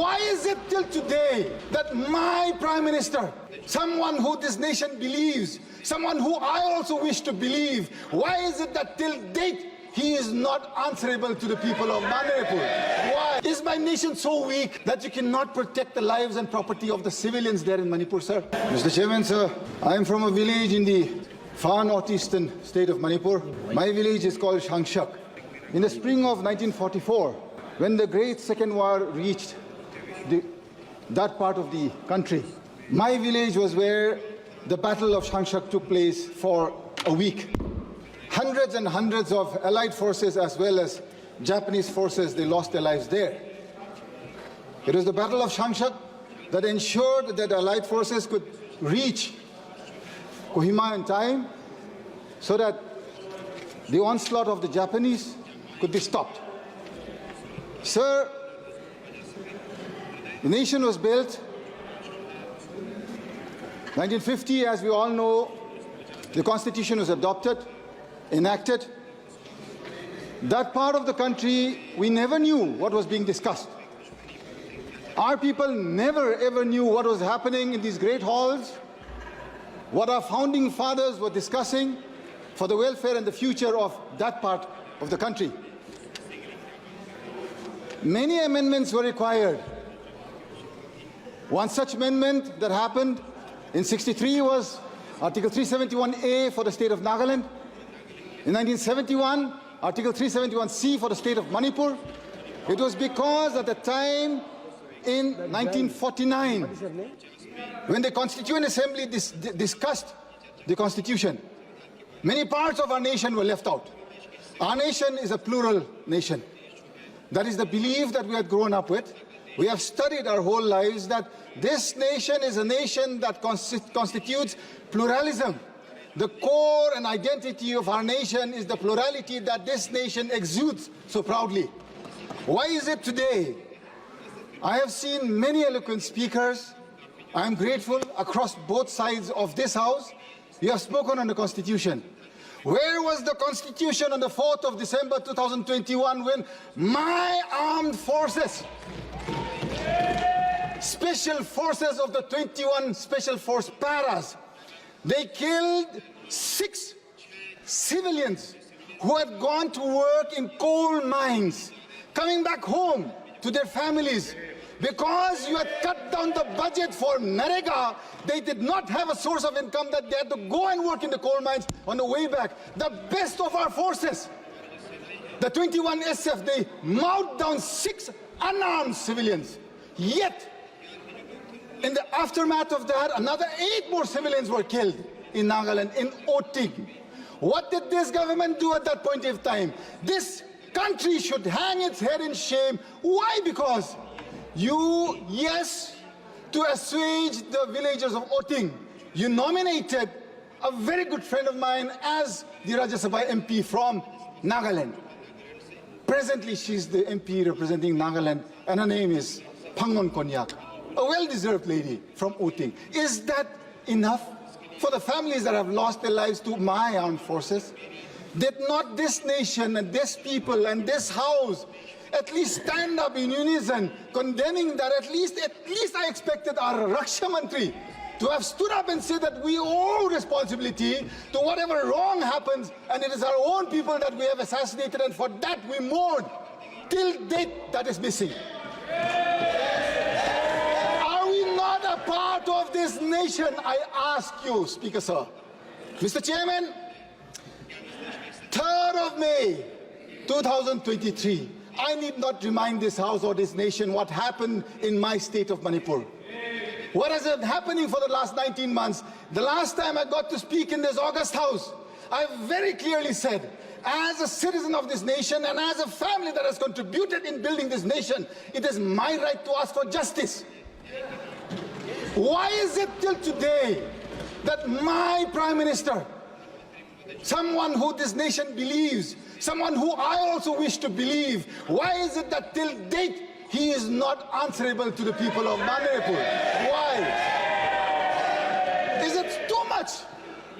Why is it till today that my Prime Minister, someone who this nation believes, someone who I also wish to believe, why is it that till date he is not answerable to the people of Manipur? Why? Is my nation so weak that you cannot protect the lives and property of the civilians there in Manipur, sir? Mr. Chairman, sir, I am from a village in the far northeastern state of Manipur. My village is called Shangshak. In the spring of 1944, when the Great Second War reached that part of the country, my village was where the Battle of Shangshak took place for a week. Hundreds and hundreds of Allied forces as well as Japanese forces, they lost their lives there. It was the Battle of Shangshak that ensured that the Allied forces could reach Kohima in time so that the onslaught of the Japanese could be stopped. Sir, the nation was built 1950, as we all know, the Constitution was adopted, enacted. That part of the country, we never knew what was being discussed. Our people never ever knew what was happening in these great halls, what our founding fathers were discussing for the welfare and the future of that part of the country. Many amendments were required. One such amendment that happened in '63 was Article 371A for the state of Nagaland. In 1971, Article 371C for the state of Manipur. It was because at the time in 1949, when the Constituent Assembly discussed the Constitution, many parts of our nation were left out. Our nation is a plural nation. That is the belief that we had grown up with. We have studied our whole lives that this nation is a nation that constitutes pluralism. The core and identity of our nation is the plurality that this nation exudes so proudly. Why is it today? I have seen many eloquent speakers. I am grateful across both sides of this house. You have spoken on the Constitution. Where was the Constitution on the 4th of December 2021 when my armed forces, special forces of the 21 Special Force Paras, they killed 6 civilians who had gone to work in coal mines, coming back home to their families. Because you had cut down the budget for Narega, they did not have a source of income that they had to go and work in the coal mines on the way back. The best of our forces, the 21 SF, they mowed down 6 unarmed civilians. Yet, in the aftermath of that, another 8 more civilians were killed in Nagaland, in Oting. What did this government do at that point in time? This country should hang its head in shame. Why? Because you, yes, to assuage the villagers of Oting, you nominated a very good friend of mine as the Rajya Sabha MP from Nagaland. Presently, she's the MP representing Nagaland, and her name is Pangon Konyak, a well-deserved lady from Oting. Is that enough for the families that have lost their lives to my armed forces? Did not this nation and this people and this house at least stand up in unison, condemning that? At least I expected our Raksha Mantri to have stood up and said that we owe responsibility to whatever wrong happens, and it is our own people that we have assassinated, and for that we mourn. Till date, that is missing. Are we not a part of this nation? I ask you, Speaker, sir. Mr. Chairman, 3rd of May, 2023, I need not remind this House or this nation what happened in my state of Manipur. What has been happening for the last 19 months? The last time I got to speak in this August House, I very clearly said, as a citizen of this nation and as a family that has contributed in building this nation, it is my right to ask for justice. Why is it till today that my Prime Minister, someone who this nation believes, someone who I also wish to believe, why is it that till date he is not answerable to the people of Manipur? Why? Is it too much?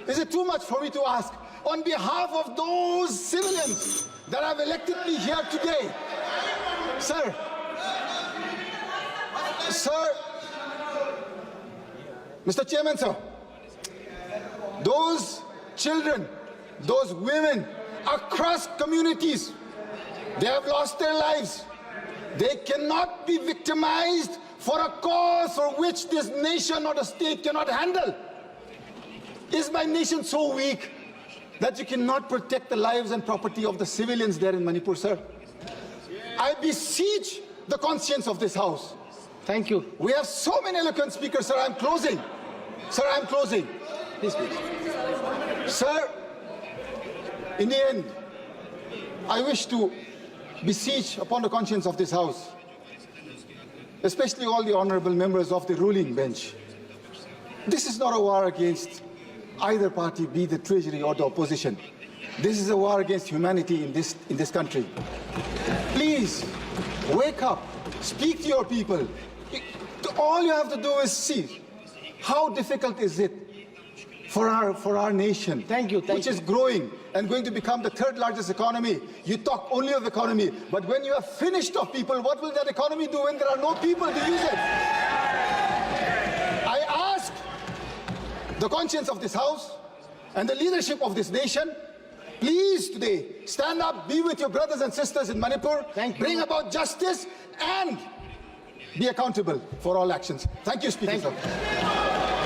Is it too much for me to ask on behalf of those civilians that have elected me here today? Sir, Sir, Mr. Chairman, sir, those children, those women across communities, they have lost their lives. They cannot be victimized for a cause for which this nation or the state cannot handle. Is my nation so weak that you cannot protect the lives and property of the civilians there in Manipur, sir? I beseech the conscience of this House. Thank you. We have so many eloquent speakers, sir. I'm closing. Sir, I'm closing. Please, please. Sir, in the end, I wish to beseech upon the conscience of this House, especially all the honorable members of the ruling bench. This is not a war against either party, be the treasury or the opposition. This is a war against humanity in this country. Please, wake up, speak to your people. All you have to do is see how difficult is it for our nation, which is growing and going to become the third largest economy. You talk only of economy, but when you are finished of people, what will that economy do when there are no people to use it? I ask the conscience of this House and the leadership of this nation, please today stand up, be with your brothers and sisters in Manipur, bring about justice and be accountable for all actions. Thank you, Speaker.